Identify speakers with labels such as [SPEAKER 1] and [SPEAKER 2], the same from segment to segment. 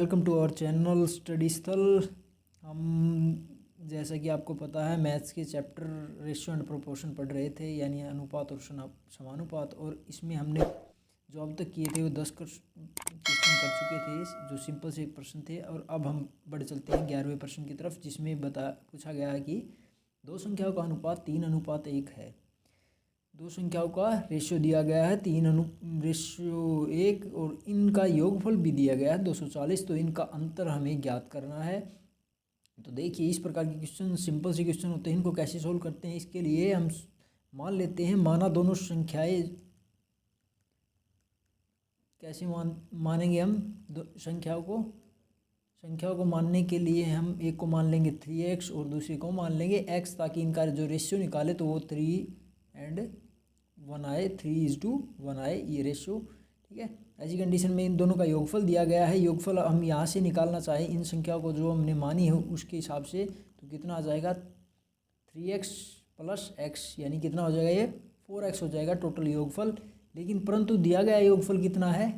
[SPEAKER 1] Welcome to our channel study स्थल। हम जैसा कि आपको पता है मैथ्स के चैप्टर रेशियो एंड प्रोपोर्शन पढ़ रहे थे, यानी अनुपात और समानुपात। और इसमें हमने जो अब तक किए थे वो 10 क्वेश्चन कर चुके थे, जो सिंपल से प्रश्न थे। और अब हम बढ़ चलते हैं 11वें प्रश्न की तरफ, जिसमें पूछा गया है कि दो संख्याओं का अनुपात 3:1 है। दो संख्याओं का रेशियो दिया गया है 3:1 और इनका योगफल भी दिया गया है 240। तो इनका अंतर हमें ज्ञात करना है। तो देखिए, इस प्रकार के क्वेश्चन सिंपल से क्वेश्चन होते हैं, इनको कैसे सोल्व करते हैं। इसके लिए हम मान लेते हैं, माना दोनों संख्याएं, कैसे मानेंगे हम संख्याओं को मानने के लिए हम एक को मान लेंगे 3x और दूसरी को मान लेंगे x, ताकि इनका जो रेशियो निकाले तो वो 3:1 आए, 3:1 आए ये रेशियो। ठीक है, ऐसी कंडीशन में इन दोनों का योगफल दिया गया है। योगफल हम यहाँ से निकालना चाहें इन संख्याओं को जो हमने मानी है उसके हिसाब से, तो कितना आ जाएगा 3x + x, यानी कितना हो जाएगा ये 4x हो जाएगा टोटल योगफल। लेकिन परंतु दिया गया योगफल कितना है,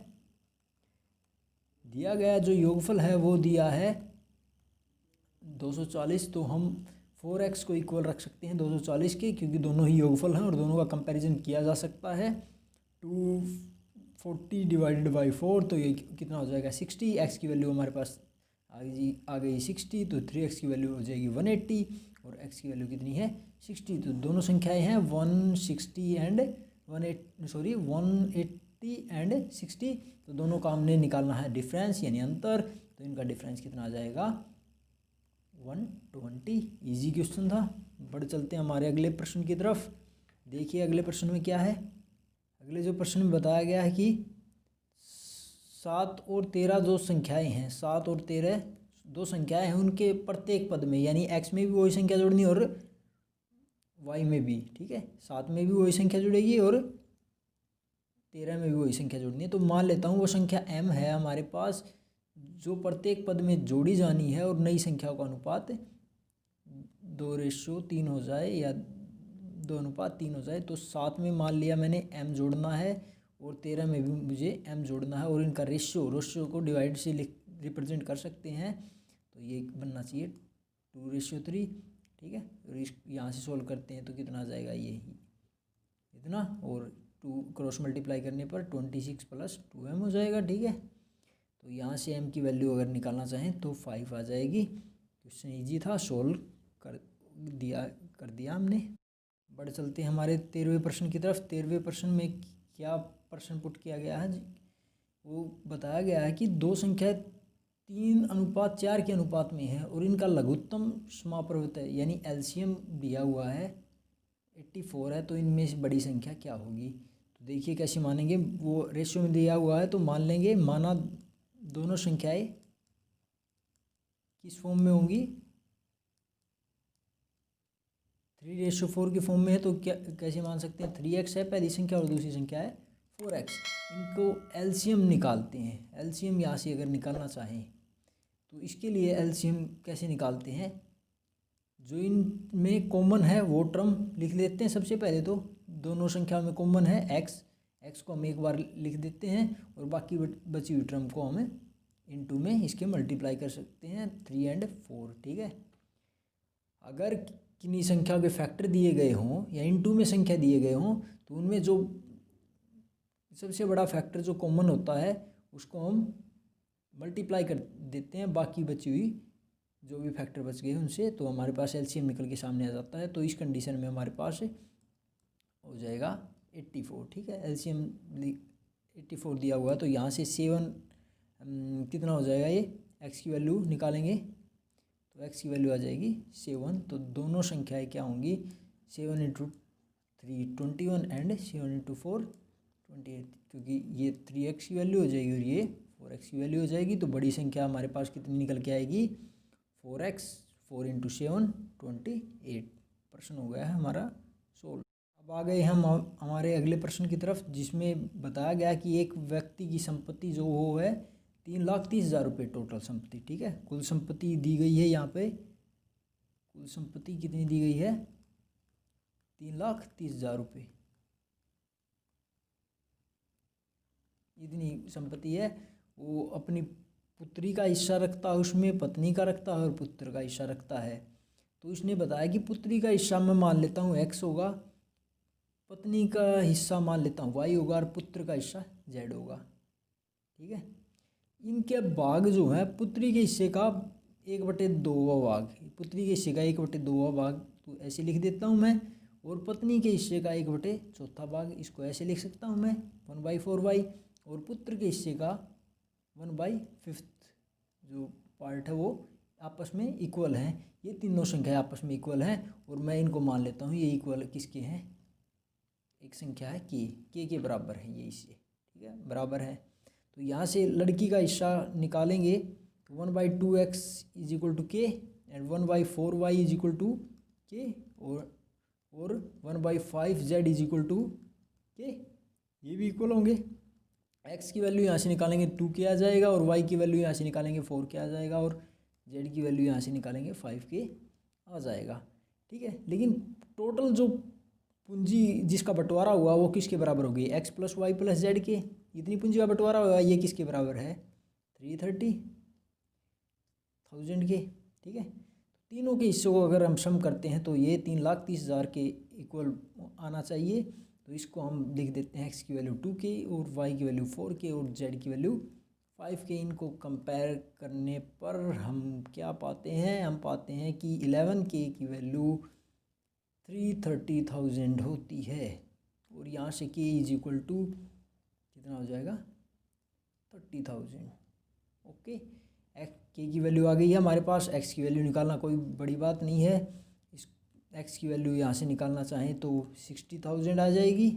[SPEAKER 1] दिया गया जो योगफल है वो दिया है 240। तो हम 4x को इक्वल रख सकते हैं 240 के, क्योंकि दोनों ही योगफल हैं और दोनों का कंपैरिजन किया जा सकता है। 240 / 4, तो ये कितना हो जाएगा 60। x की वैल्यू हमारे पास आ गई 60, तो 3x की वैल्यू हो जाएगी 180 और x की वैल्यू कितनी है 60। तो दोनों संख्याएं हैं 180 एंड 60। तो दोनों का हमने निकालना है डिफरेंस यानी अंतर। तो इनका डिफरेंस कितना आ जाएगा 120। इजी क्वेश्चन था। बढ़ चलते हैं हमारे अगले प्रश्न की तरफ। देखिए अगले प्रश्न में क्या है। अगले जो प्रश्न में बताया गया है कि 7 और 13 जो संख्याएं हैं, 7 और 13 दो संख्याएं हैं, उनके प्रत्येक पद में, यानी x में भी वही संख्या जोड़नी और y में भी। ठीक है, 7 में भी वही संख्या जुड़ेगी और 13 में भी वही संख्या जोड़नी है। तो मान लेता हूँ वो संख्या m है हमारे पास, जो प्रत्येक पद में जोड़ी जानी है, और नई संख्याओं का अनुपात 2:3 हो जाए या 2:3 हो जाए। तो 7 में मान लिया मैंने m जोड़ना है और 13 में भी मुझे m जोड़ना है, और इनका रेशियो को डिवाइड से रिप्रेजेंट कर सकते हैं। तो ये बनना चाहिए 2:3। ठीक है, और यहाँ से सोल्व करते हैं तो कितना आ जाएगा ये इतना, और 2 क्रॉस मल्टीप्लाई करने पर 26 + 2m हो जाएगा। ठीक है, तो यहाँ से m की वैल्यू अगर निकालना चाहें तो 5 आ जाएगी। क्वेश्चन ईजी था, सोल्व कर दिया हमने। बढ़ चलते हैं हमारे 13वें प्रश्न की तरफ। 13वें प्रश्न में क्या प्रश्न पुट किया गया है, वो बताया गया है कि दो संख्याएं 3:4 के अनुपात में है और इनका लघुत्तम समापवर्त है, यानी एलसीएम दिया हुआ है 84 है। तो इनमें से बड़ी संख्या क्या होगी। तो देखिए कैसे मानेंगे, वो रेशियो में दिया हुआ है तो मान लेंगे, माना दोनों संख्याएं किस फॉर्म में होंगी 3:4 के फॉर्म में है। तो क्या कैसे मान सकते हैं, 3x है पहली संख्या और दूसरी संख्या है 4x। इनको एलसीएम निकालते हैं। एलसीएम यहाँ से अगर निकालना चाहें तो इसके लिए एलसीएम कैसे निकालते हैं, जो इनमें कॉमन है वो टर्म लिख लेते हैं। सबसे पहले तो दोनों संख्याओं में कॉमन है x को हम एक बार लिख देते हैं, और बाकी बची हुई टर्म को हम इनटू में इसके मल्टीप्लाई कर सकते हैं 3 और 4। ठीक है, अगर किन्हीं संख्याओं के फैक्टर दिए गए हों या इनटू में संख्या दिए गए हों, तो उनमें जो सबसे बड़ा फैक्टर जो कॉमन होता है उसको हम मल्टीप्लाई कर देते हैं बाकी बची हुई जो भी फैक्टर बच गए उनसे। तो हमारे पास एलसीएम निकल के सामने आ जाता है। तो इस कंडीशन में हमारे पास हो जाएगा 84। ठीक है, एलसीएम 84 दिया हुआ है, तो यहाँ से 7 कितना हो जाएगा, ये x की वैल्यू निकालेंगे तो x की वैल्यू आ जाएगी 7। तो दोनों संख्याएं क्या होंगी, 7 × 3 21 एंड 7 × 4 28, क्योंकि ये 3x की वैल्यू हो जाएगी और ये 4x की वैल्यू हो जाएगी। तो बड़ी संख्या हमारे पास कितनी निकल के आएगी 4x, 4 × 7 28। प्रश्न हो गया है हमारा सोल्व। अब आ गए हम हमारे अगले प्रश्न की तरफ, जिसमें बताया गया कि एक व्यक्ति की संपत्ति जो वो है 3,30,000 रुपये टोटल संपत्ति। ठीक है, कुल संपत्ति दी गई है यहाँ पे, कुल संपत्ति कितनी दी गई है 3,30,000 रुपये, इतनी संपत्ति है। वो अपनी पुत्री का हिस्सा रखता है, उसमें पत्नी का रखता है और पुत्र का हिस्सा रखता है। तो इसने बताया कि पुत्री का हिस्सा मैं मान लेता हूँ x होगा, पत्नी का हिस्सा मान लेता हूँ y होगा और पुत्र का हिस्सा z होगा। ठीक है, इनके भाग जो है पुत्री के हिस्से का 1/2वां भाग, पुत्री के हिस्से का 1/2वां भाग तो ऐसे लिख देता हूँ मैं, और पत्नी के हिस्से का 1/4 भाग इसको ऐसे लिख सकता हूँ मैं 1/4y, और पुत्र के हिस्से का 1/5 जो पार्ट है वो आपस में इक्वल हैं। ये तीनों संख्या आपस में इक्वल हैं और मैं इनको मान लेता हूँ ये इक्वल किसके हैं, एक संख्या है के के बराबर है ये इससे। ठीक है, बराबर है। तो यहाँ से लड़की का हिस्सा निकालेंगे तो 1/2x is equal to k and 1/4y is equal to k और 1/5z इज इक्वल टू के, ये भी इक्वल होंगे। x की वैल्यू यहाँ से निकालेंगे 2 के आ जाएगा और y की वैल्यू यहाँ से निकालेंगे 4 के आ जाएगा और z की वैल्यू यहाँ से निकालेंगे 5 के आ जाएगा। ठीक है, लेकिन टोटल जो पूंजी जिसका बंटवारा हुआ वो किसके बराबर होगी, x + y + z के, इतनी पूंजी का बंटवारा हुआ ये किसके बराबर है 330,000 के। ठीक है, तीनों के हिस्सों को अगर हम सम करते हैं तो ये 3,30,000 के इक्वल आना चाहिए। तो इसको हम लिख देते हैं x की वैल्यू 2 के और y की वैल्यू 4 के और z की वैल्यू 5 के। इनको कंपेयर करने पर हम क्या पाते हैं, हम पाते हैं कि 11k की वैल्यू 330,000 होती है और यहाँ से k इज इक्वल टू कितना हो जाएगा 30,000। ओके, k की वैल्यू आ गई है हमारे पास, x की वैल्यू निकालना कोई बड़ी बात नहीं है। इस x की वैल्यू यहाँ से निकालना चाहें तो 60,000 आ जाएगी।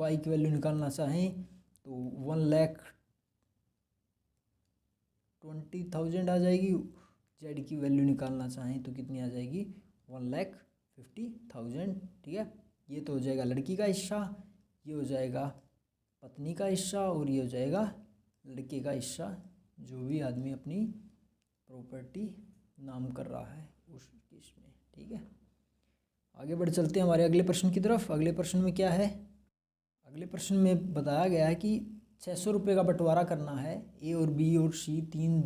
[SPEAKER 1] y की वैल्यू निकालना चाहें तो 1,20,000 आ जाएगी। z की वैल्यू निकालना चाहें तो कितनी आ जाएगी 1,50,000। ठीक है, ये तो हो जाएगा लड़की का हिस्सा, ये हो जाएगा पत्नी का हिस्सा और ये हो जाएगा लड़के का हिस्सा, जो भी आदमी अपनी प्रॉपर्टी नाम कर रहा है उस केस में। ठीक है, आगे बढ़ चलते हैं हमारे अगले प्रश्न की तरफ। अगले प्रश्न में क्या है, अगले प्रश्न में बताया गया है कि 600 रुपये का बंटवारा करना है। ए और बी और सी तीन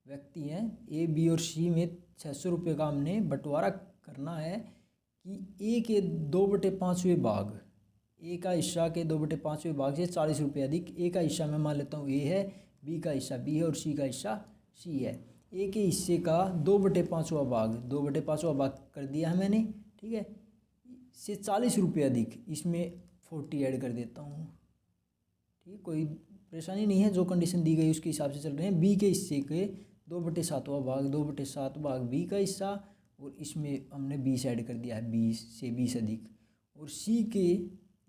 [SPEAKER 1] व्यक्ति हैं, ए बी और सी में 600 रुपये का हमने बंटवारा करना है कि ए के 2/5वें भाग, ए का हिस्सा के 2/5वें भाग से 40 रुपये अधिक। ए का हिस्सा मैं मान लेता हूँ ए है, बी का हिस्सा बी है और सी का हिस्सा सी है। ए के हिस्से का 2/5वां भाग, 2/5वां भाग कर दिया है मैंने। ठीक है, से 40 रुपये अधिक, इसमें 40 ऐड कर देता हूँ। ठीक है, कोई परेशानी नहीं है, जो कंडीशन दी गई उसके हिसाब से चल रहे हैं। बी के हिस्से के 2/7वां भाग, 2/7 भाग बी का हिस्सा और इसमें हमने 20 ऐड कर दिया है, 20 से 20 अधिक। और सी के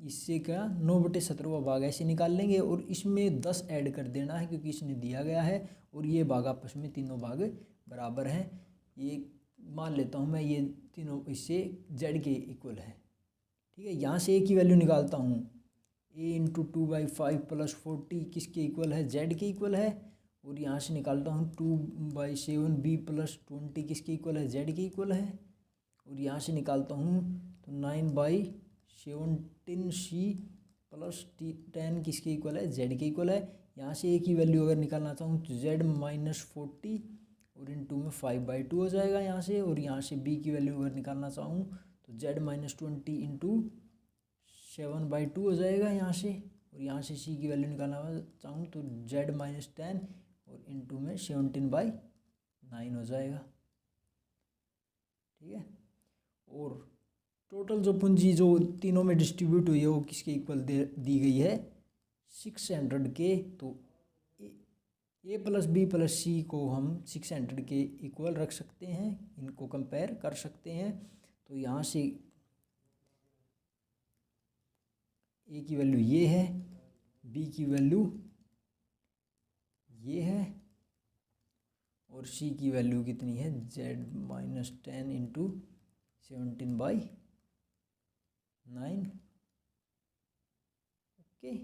[SPEAKER 1] हिस्से का 9/17वां भाग ऐसे निकाल लेंगे और इसमें 10 ऐड कर देना है क्योंकि इसने दिया गया है और ये भाग आपस में तीनों भाग बराबर हैं। ये मान लेता हूँ मैं, ये तीनों हिस्से जेड के इक्वल है। ठीक है, यहाँ से ए की वैल्यू निकालता हूँ, a × 2/5 + 40 किसके इक्वल है, जेड के इक्वल है। और यहाँ से निकालता हूँ 2/7 b + 20 किसके इक्वल है, जेड के इक्वल है। और यहाँ से निकालता हूँ तो 9/17 c + 10 किसके इक्वल है, जेड के इक्वल है। यहाँ से ए की वैल्यू अगर निकालना चाहूँ तो z - 40 और इंटू में 5/2 हो जाएगा यहाँ से। और यहाँ से b की वैल्यू अगर निकालना चाहूँ तो z - 20 इंटू 7/2 हो जाएगा यहाँ से। और यहाँ से c की वैल्यू निकालना चाहूँ तो z - 10 और इंटू में 17/9 हो जाएगा। ठीक है, और टोटल जो पूंजी जो तीनों में डिस्ट्रीब्यूट हुई है वो किसके इक्वल दी गई है, 600 के। तो a + b + c को हम 600 के इक्वल रख सकते हैं, इनको कंपेयर कर सकते हैं। तो यहाँ से a की वैल्यू ये है, b की वैल्यू ये है और c की वैल्यू कितनी है, z - 10 इंटू 17/9। ओके,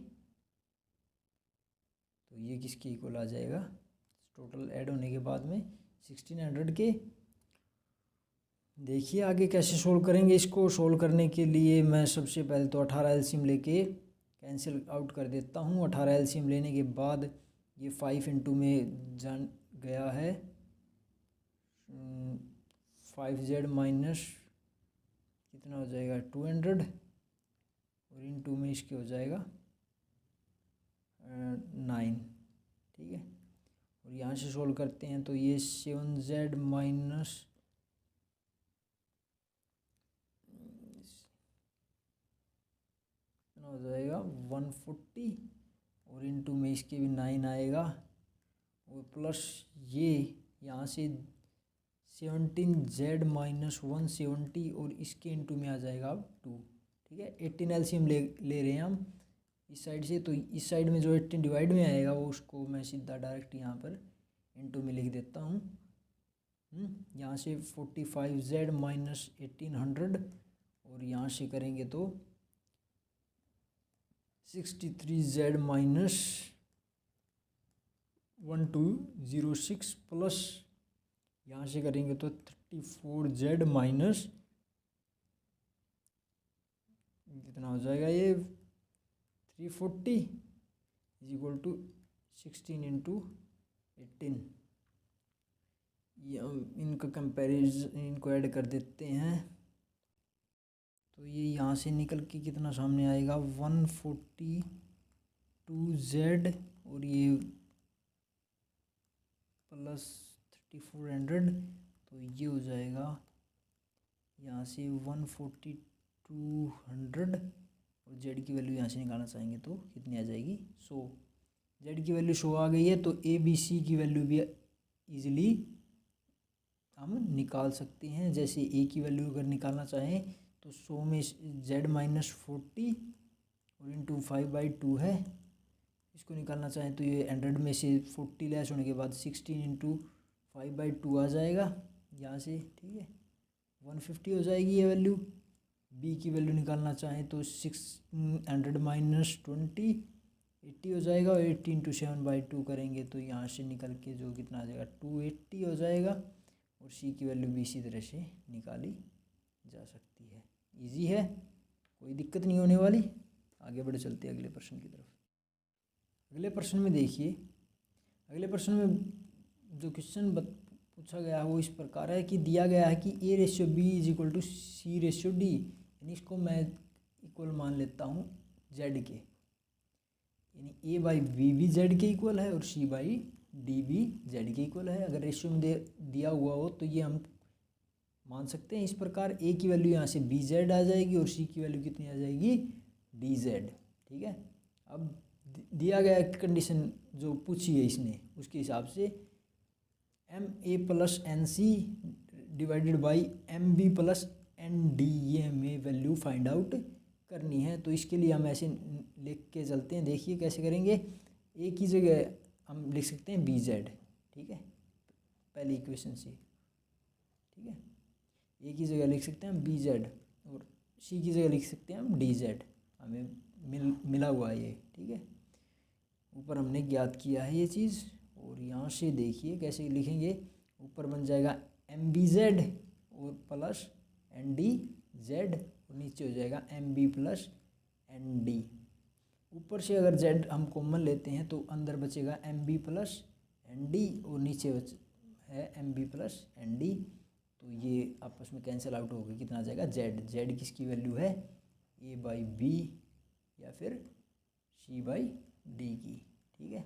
[SPEAKER 1] तो ये किसके इक्वल आ जाएगा, टोटल ऐड होने के बाद में 1600 के। देखिए आगे कैसे सोल्व करेंगे इसको। सोल्व करने के लिए मैं सबसे पहले तो 18 एलसीएम लेके कैंसिल आउट कर देता हूँ। 18 एलसीएम लेने के बाद ये 5 इंटू में जान गया है 5z माइनस कितना हो जाएगा 200 और इंटू में इसके हो जाएगा 9। ठीक है, और यहाँ से सोल्व करते हैं तो ये 7z माइनस कितना हो जाएगा 140 और इंटू में इसके भी 9 आएगा और प्लस ये यहाँ से 17z माइनस 170 और इसके इंटू में आ जाएगा अब 2। ठीक है, 18 एलसीएम ले रहे हैं हम इस साइड से, तो इस साइड में जो 18 डिवाइड में आएगा वो उसको मैं सीधा डायरेक्ट यहाँ पर इंटू में लिख देता हूँ। यहाँ से 45z माइनस 1800 और यहाँ से करेंगे तो 63z माइनस 1206 प्लस यहाँ से करेंगे तो 34z माइनस कितना हो जाएगा ये 340 इज इक्वल टू 16 इंटू 18। ये इनका कंपैरिजन इनको ऐड कर देते हैं तो ये यहाँ से निकल के कितना सामने आएगा 142z और ये प्लस 3400 तो ये हो जाएगा यहाँ से 14200 और z की वैल्यू यहाँ से निकालना चाहेंगे तो कितनी आ जाएगी 100। z की वैल्यू 100 आ गई है तो ए बी सी की वैल्यू भी इजीली हम निकाल सकते हैं। जैसे ए की वैल्यू अगर निकालना चाहें तो 100 में z माइनस 40 और इंटू 5/2 है। इसको निकालना चाहें तो ये 100 में से 40 लेस होने के बाद 16 इंटू 5/2 आ जाएगा यहाँ से। ठीक है, 150 हो जाएगी ये वैल्यू। बी की वैल्यू निकालना चाहें तो 600 माइनस 20 80 हो जाएगा और 80 इंटू 7/2 करेंगे तो यहाँ से निकल के जो कितना आ जाएगा 280 हो जाएगा। और सी की वैल्यू भी इसी तरह से निकाली जा सकती है। इजी है, कोई दिक्कत नहीं होने वाली। आगे बढ़े चलते हैं अगले प्रश्न की तरफ। अगले प्रश्न में देखिए, अगले प्रश्न में जो क्वेश्चन पूछा गया है वो इस प्रकार है कि दिया गया है कि a ratio b is equal to c ratio d, यानी इसको मैं इक्वल मान लेता हूँ z के, यानी a बाई बी भी z के इक्वल है और c बाई डी भी z के इक्वल है। अगर रेशियो में दिया हुआ हो तो ये हम मान सकते हैं इस प्रकार, a की वैल्यू यहाँ से bz आ जाएगी और c की वैल्यू कितनी आ जाएगी dz। ठीक है, अब दिया गया कंडीशन जो पूछी है इसने उसके हिसाब से MA plus NC divided by MB plus ND ये हमें वैल्यू फाइंड आउट करनी है। तो इसके लिए हम ऐसे लिख के चलते हैं। देखिए कैसे करेंगे। A की जगह हम लिख सकते हैं BZ। ठीक है, पहली इक्वेशन से। ठीक है, A की जगह लिख सकते हैं हम BZ और C की जगह लिख सकते हैं हम DZ। हमें मिला हुआ है ये। ठीक है, ऊपर हमने ज्ञात किया है ये चीज़। और यहाँ से देखिए कैसे लिखेंगे। ऊपर बन जाएगा MBZ और प्लस NDZ और नीचे हो जाएगा MB प्लस ND। ऊपर से अगर Z हम कॉमन लेते हैं तो अंदर बचेगा MB प्लस ND और नीचे है MB प्लस ND। तो ये आपस में कैंसिल आउट होकर कितना आ जाएगा Z किसकी वैल्यू है A बाई B या फिर C बाई D की। ठीक है,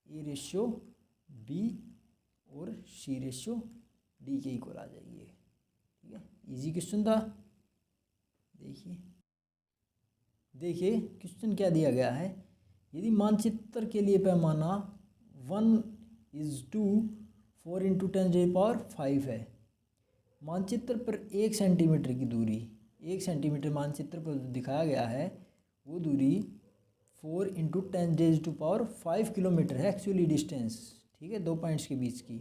[SPEAKER 1] A रेशियो B और C रेशियो D के इक्वल आ जाएगी। ठीक है, इजी क्वेश्चन था। देखिए क्वेश्चन क्या दिया गया है। यदि मानचित्र के लिए पैमाना 1:4 इंटू 10⁵ है, मानचित्र पर 1 सेंटीमीटर की दूरी, 1 सेंटीमीटर मानचित्र पर दिखाया गया है वो दूरी 4 इंटू 10⁵ किलोमीटर है एक्चुअली डिस्टेंस। ठीक है, 2 पॉइंट्स के बीच की।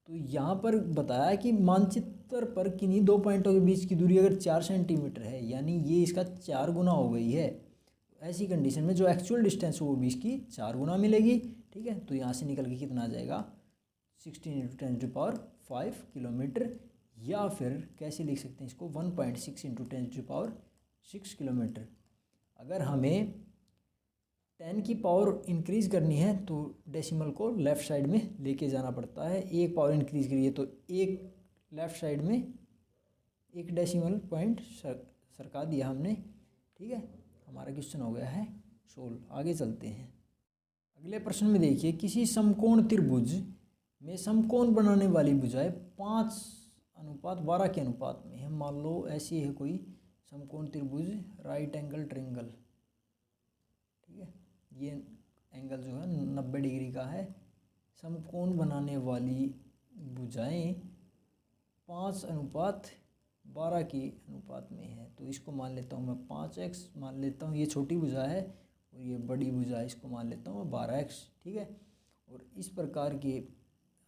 [SPEAKER 1] तो यहाँ पर बताया कि मानचित्र पर किन्हीं 2 पॉइंटों के बीच की दूरी अगर 4 सेंटीमीटर है, यानी ये इसका 4 गुना हो गई है। ऐसी कंडीशन में जो एक्चुअल डिस्टेंस हो वो भी इसकी 4 गुना मिलेगी। ठीक है, तो यहाँ से निकल के कितना आ जाएगा 16 इंटू 10⁵ किलोमीटर, या फिर कैसे लिख सकते हैं इसको 1.6 इंटू 10⁶ किलोमीटर। अगर हमें 10 की पावर इंक्रीज़ करनी है तो डेसिमल को लेफ़्ट साइड में लेके जाना पड़ता है। एक पावर इंक्रीज़ करिए तो एक लेफ़्ट साइड में एक डेसिमल पॉइंट सरका दिया हमने, ठीक है। हमारा क्वेश्चन हो गया है सोल्व। आगे चलते हैं। अगले प्रश्न में देखिए, किसी समकोण त्रिभुज में समकोण बनाने वाली भुजाएं 5:12 के अनुपात में है। मान लो ऐसी है कोई समकोण त्रिभुज, राइट एंगल ट्रायंगल, ठीक है। ये एंगल जो है 90 डिग्री का है। समकोण बनाने वाली भुजाएं 5:12 के अनुपात में है। तो इसको मान लेता हूँ मैं 5x मान लेता हूँ, ये छोटी भुजा है, और ये बड़ी भुजा है, इसको मान लेता हूँ मैं 12x, ठीक है। और इस प्रकार के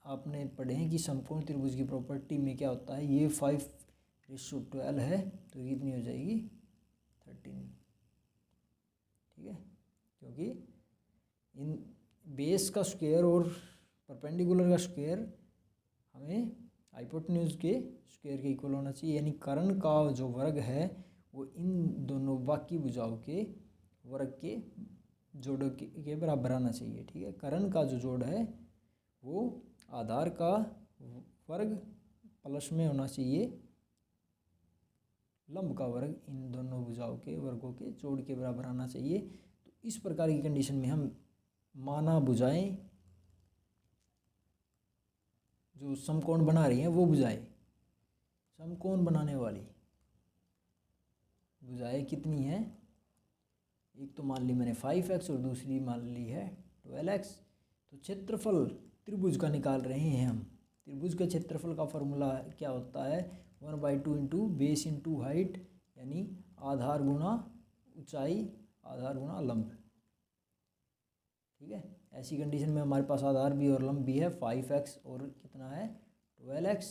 [SPEAKER 1] आपने पढ़े हैं कि समकोण त्रिभुज की प्रॉपर्टी में क्या होता है, ये 5:12 है तो कितनी हो जाएगी 13, ठीक है। क्योंकि इन बेस का स्क्वायर और परपेंडिकुलर का स्क्वायर हमें हाइपोटेन्यूज के स्क्वायर के इक्वल होना चाहिए, यानी कर्ण का जो वर्ग है वो इन दोनों बाकी भुजाओं के वर्ग के जोड़ के बराबर आना चाहिए, ठीक है। कर्ण का जो जोड़ है वो आधार का वर्ग प्लस में होना चाहिए लंब का वर्ग, इन दोनों भुजाओं के वर्गों के जोड़ के बराबर आना चाहिए। तो इस प्रकार की कंडीशन में हम माना भुजाएं जो समकोण बना रही हैं वो भुजाएं, समकोण बनाने वाली भुजाएं कितनी हैं, एक तो मान ली मैंने 5x और दूसरी मान ली है 12x। तो क्षेत्रफल त्रिभुज का निकाल रहे हैं हम। त्रिभुज के क्षेत्रफल का फॉर्मूला क्या होता है, 1/2 इंटू बेस इंटू हाइट, यानी आधार गुणा ऊंचाई आधार गुणा लंब, ठीक है। ऐसी कंडीशन में हमारे पास आधार भी और लंब भी है 5x और कितना है 12x,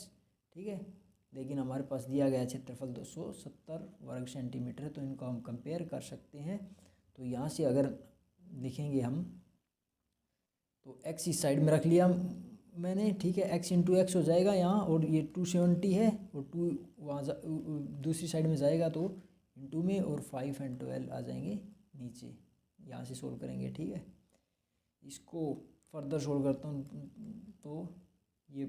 [SPEAKER 1] ठीक है। लेकिन हमारे पास दिया गया क्षेत्रफल 270 वर्ग सेंटीमीटर है, तो इनको हम कंपेयर कर सकते हैं। तो यहाँ से अगर लिखेंगे हम तो x इस साइड में रख लिया मैंने, ठीक है। x इंटू एक्स हो जाएगा यहाँ, और ये 270 है और 2 वहाँ दूसरी साइड में जाएगा तो इंटू में, और 5 और 12 आ जाएंगे नीचे। यहाँ से सोल्व करेंगे, ठीक है। इसको फर्दर सोल्व करता हूँ तो ये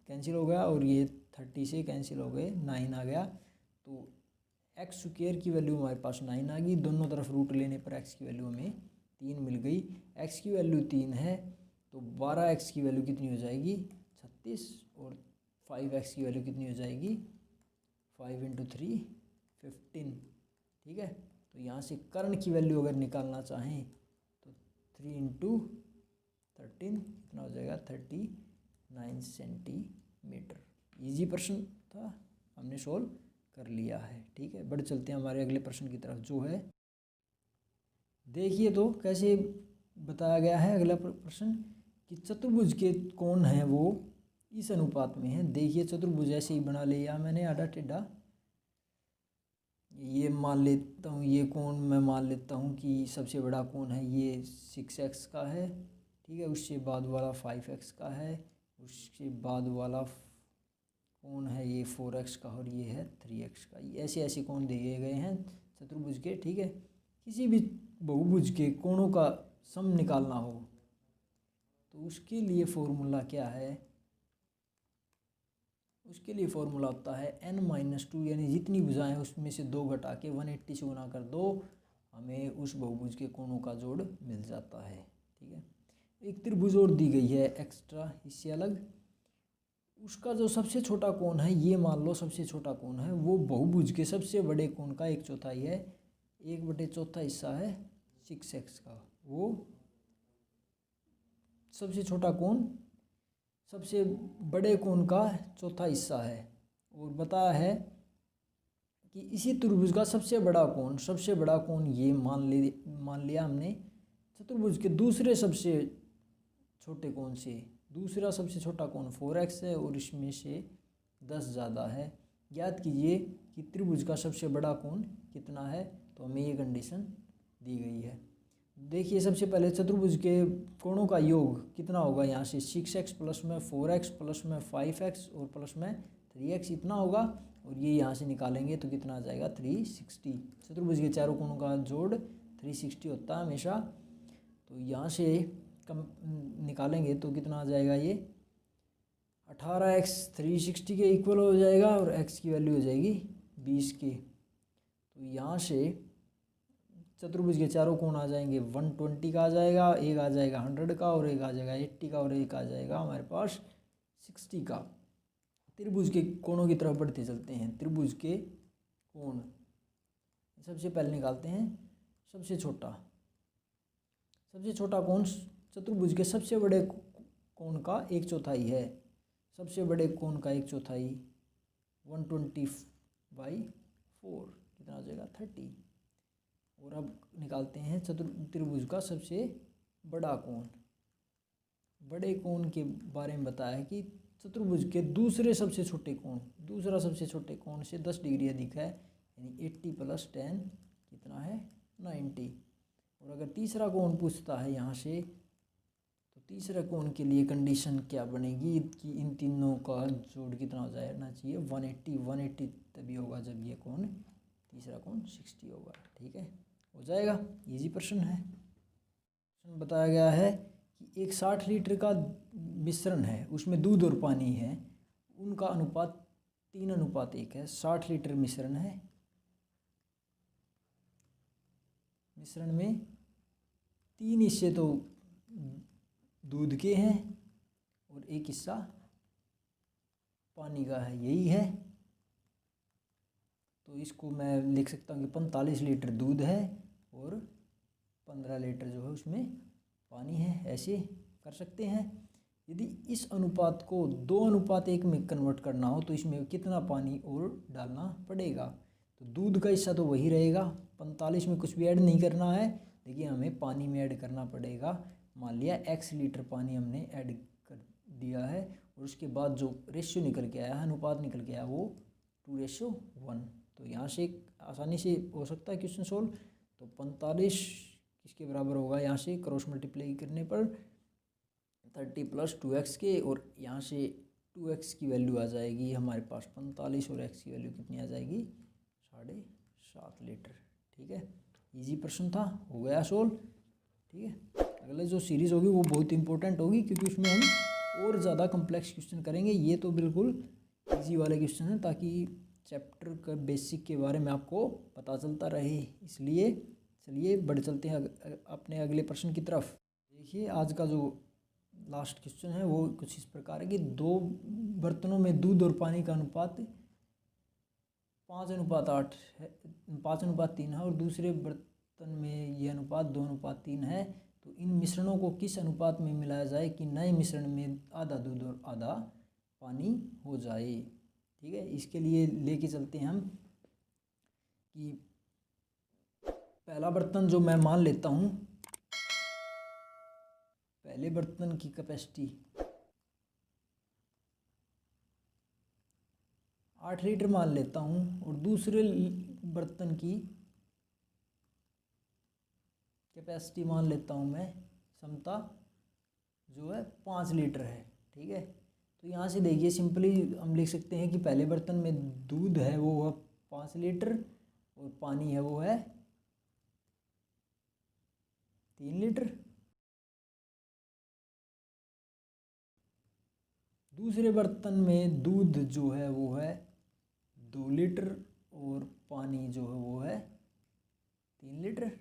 [SPEAKER 1] कैंसिल हो गया और ये 30 से कैंसिल हो गए, 9 आ गया। तो एक्स स्क्वायर की वैल्यू हमारे पास 9 आ गई। दोनों तरफ रूट लेने पर एक्स की वैल्यू हमें 3 मिल गई। एक्स की वैल्यू 3 है तो 12x की वैल्यू कितनी हो जाएगी 36, और 5x की वैल्यू कितनी हो जाएगी 5 इंटू 3 15, ठीक है। तो यहाँ से कर्ण की वैल्यू अगर निकालना चाहें तो 3 इंटू 13 कितना हो जाएगा 39 सेंटीमीटर। ईजी प्रश्न था, हमने सोल्व कर लिया है, ठीक है। बढ़ चलते हैं हमारे अगले प्रश्न की तरफ, जो है देखिए तो कैसे बताया गया है अगला प्रश्न कि चतुर्भुज के कोण हैं वो इस अनुपात में है। देखिए चतुर्भुज ऐसे ही बना लिया मैंने आधा टेढ़ा, ये मान लेता हूँ, ये कोण मैं मान लेता हूँ कि सबसे बड़ा कोण है ये 6x का है, ठीक है। उससे बाद वाला 5x का है, उसके बाद वाला कोण है ये 4x का, और ये है 3x का। ये ऐसे ऐसे कोण दिए गए हैं चतुर्भुज के, ठीक है। किसी भी बहुभुज के कोणों का सम निकालना हो तो उसके लिए फॉर्मूला क्या है, उसके लिए फॉर्मूला होता है n-2, यानी जितनी भुजाएं हैं उसमें से 2 घटा के 180 से गुना कर दो, हमें उस बहुभुज के कोणों का जोड़ मिल जाता है, ठीक है। एक त्रिभुज और दी गई है एक्स्ट्रा, इससे अलग, उसका जो सबसे छोटा कोण है, ये मान लो सबसे छोटा कोण है, वो बहुभुज के सबसे बड़े कोण का 1/4 है, 1/4 हिस्सा है 6x का। वो सबसे छोटा कोण सबसे बड़े कोण का चौथा हिस्सा है, और बताया है कि इसी त्रिभुज का सबसे बड़ा कोण ये मान लिया हमने चतुर्भुज के दूसरे सबसे छोटे कोण से। दूसरा सबसे छोटा कोण 4x है और इसमें से 10 ज़्यादा है। याद कीजिए कि त्रिभुज का सबसे बड़ा कोण कितना है, तो हमें ये कंडीशन दी गई है। देखिए सबसे पहले चतुर्भुज के कोणों का योग कितना होगा, यहाँ से 6x प्लस में 4x प्लस में 5x और प्लस में 3x इतना होगा, और ये यहाँ से निकालेंगे तो कितना आ जाएगा 360। चतुर्भुज के चारों कोणों का जोड़ 360 होता है हमेशा। तो यहाँ से कम निकालेंगे तो कितना आ जाएगा, ये 18x 360 के इक्वल हो जाएगा और x की वैल्यू हो जाएगी 20 के। तो यहाँ से चतुर्भुज के चारों कोण आ जाएंगे, 120 का आ जाएगा, एक आ जाएगा 100 का और एक आ जाएगा 80 का और एक आ जाएगा हमारे पास 60 का। त्रिभुज के कोणों की तरफ बढ़ते चलते हैं। त्रिभुज के कोण सबसे पहले निकालते हैं। सबसे छोटा कोण चतुर्भुज के सबसे बड़े कोण का 1/4 है। सबसे बड़े कोण का 1/4 120/4 कितना आ जाएगा 30। और अब निकालते हैं त्रिभुज का सबसे बड़ा कोण। बड़े कोण के बारे में बताया है कि चतुर्भुज के दूसरा सबसे छोटे कोण से 10 डिग्री अधिक है, यानी 80 + 10 कितना है 90। और अगर तीसरा कोण पूछता है यहाँ से, तो तीसरे कोण के लिए कंडीशन क्या बनेगी कि इन तीनों का जोड़ कितना हो जाना चाहिए 180 तभी होगा जब ये कोण तीसरा कोण 60 होगा। ठीक है, हो जाएगा। इजी प्रश्न है। प्रश्न बताया गया है कि एक 60 लीटर का मिश्रण है, उसमें दूध और पानी है, उनका अनुपात 3:1 है। 60 लीटर मिश्रण है, मिश्रण में 3 हिस्से तो दूध के हैं और 1 हिस्सा पानी का है, यही है। तो इसको मैं लिख सकता हूँ कि 45 लीटर दूध है और 15 लीटर जो है उसमें पानी है, ऐसे कर सकते हैं। यदि इस अनुपात को 2:1 में कन्वर्ट करना हो तो इसमें कितना पानी और डालना पड़ेगा। तो दूध का हिस्सा तो वही रहेगा, 45 में कुछ भी ऐड नहीं करना है, लेकिन हमें पानी में ऐड करना पड़ेगा। मान लिया x लीटर पानी हमने ऐड कर दिया है और उसके बाद जो रेशियो निकल के आया है, अनुपात निकल के आया, वो 2:1। तो यहाँ से आसानी से हो सकता है क्वेश्चन सोल्व। तो 45 किसके बराबर होगा, यहाँ से क्रॉस मल्टीप्लाई करने पर 30 + 2x के, और यहाँ से 2x की वैल्यू आ जाएगी हमारे पास 45 और x की वैल्यू कितनी आ जाएगी 7.5 लीटर। ठीक है, इजी प्रश्न था, हो गया सोल्व। ठीक है, अगले जो सीरीज़ होगी वो बहुत इंपॉर्टेंट होगी, क्योंकि उसमें हम और ज़्यादा कॉम्प्लेक्स क्वेश्चन करेंगे। ये तो बिल्कुल इजी वाले क्वेश्चन हैं, ताकि चैप्टर का बेसिक के बारे में आपको पता चलता रहे। इसलिए चलिए बढ़ चलते हैं अपने अगले प्रश्न की तरफ। देखिए, आज का जो लास्ट क्वेश्चन है वो कुछ इस प्रकार है कि 2 बर्तनों में दूध और पानी का अनुपात 5:8 है, 5:3 है, और दूसरे बर्तन में यह अनुपात 2:3 है। तो इन मिश्रणों को किस अनुपात में मिलाया जाए कि नए मिश्रण में आधा दूध और आधा पानी हो जाए। ठीक है, इसके लिए लेके चलते हैं हम कि पहला बर्तन जो मैं मान लेता हूँ, पहले बर्तन की कैपेसिटी 8 लीटर मान लेता हूँ, और दूसरे बर्तन की कैपेसिटी मान लेता हूँ मैं, क्षमता जो है 5 लीटर है। ठीक है, तो यहाँ से देखिए सिंपली हम लिख सकते हैं कि पहले बर्तन में दूध है वो है 5 लीटर और पानी है वो है 3 लीटर। दूसरे बर्तन में दूध जो है वो है 2 लीटर और पानी जो है वो है 3 लीटर।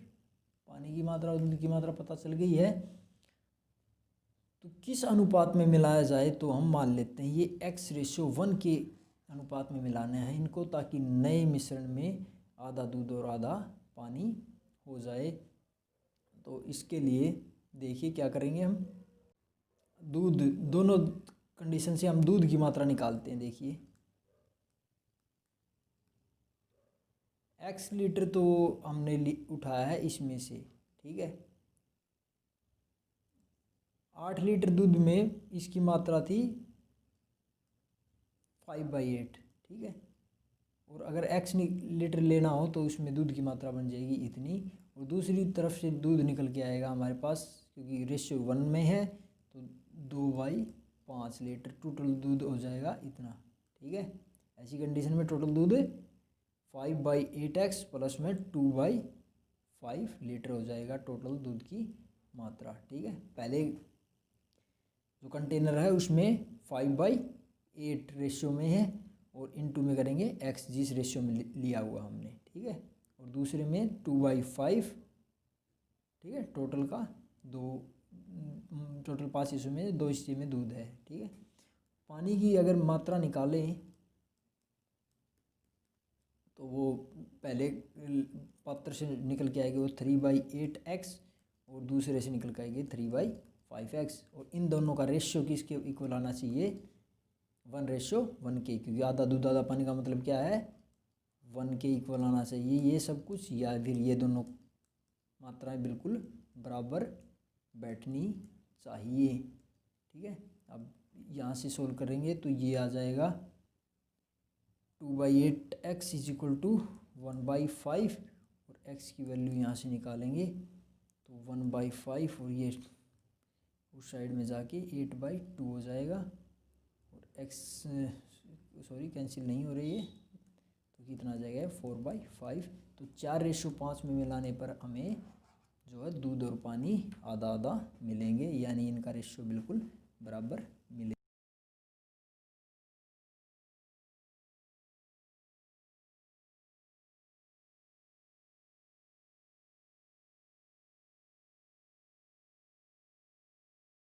[SPEAKER 1] पानी की मात्रा और दूध की मात्रा पता चल गई है। तो किस अनुपात में मिलाया जाए, तो हम मान लेते हैं ये x/1 के अनुपात में मिलाना है इनको, ताकि नए मिश्रण में आधा दूध और आधा पानी हो जाए। तो इसके लिए देखिए क्या करेंगे हम, दूध दोनों कंडीशन से हम दूध की मात्रा निकालते हैं। देखिए x लीटर तो हमने उठाया है इसमें से, ठीक है। 8 लीटर दूध में इसकी मात्रा थी 5/8, ठीक है। और अगर x लीटर लेना हो तो उसमें दूध की मात्रा बन जाएगी इतनी, और दूसरी तरफ से दूध निकल के आएगा हमारे पास, क्योंकि रेशियो 1 में है तो 2/5 लीटर टोटल दूध हो जाएगा इतना, ठीक है। ऐसी कंडीशन में टोटल दूध 5/8x प्लस में 2/5 लीटर हो जाएगा टोटल दूध की मात्रा, ठीक है। पहले जो कंटेनर है उसमें 5/8 रेशियो में है और इनटू में करेंगे x जिस रेशियो में लिया हुआ हमने, ठीक है। और दूसरे में 2/5, ठीक है। टोटल 5 हिस्सों में 2 हिस्से में दूध है, ठीक है। पानी की अगर मात्रा निकालें तो वो पहले पात्र से निकल के आएगी वो 3/8x और दूसरे से निकल के आएगी 3/5x। और इन दोनों का रेशियो किसके इक्वल आना चाहिए? 1:1 के, क्योंकि आधा दूध आधा पानी का मतलब क्या है? 1 के इक्वल आना चाहिए ये सब कुछ, या फिर ये दोनों मात्राएं बिल्कुल बराबर बैठनी चाहिए, ठीक है। अब यहाँ से सोल्व करेंगे तो ये आ जाएगा 2/8x इज इक्वल टू 1/5 और x की वैल्यू यहाँ से निकालेंगे तो 1/5 और ये उस साइड में जाके 8/2 हो जाएगा और x कैंसिल नहीं हो रही है तो कितना आ जाएगा 4/5। तो 4:5 में मिलाने पर हमें जो है दूध और पानी आधा आधा मिलेंगे, यानी इनका रेशियो बिल्कुल बराबर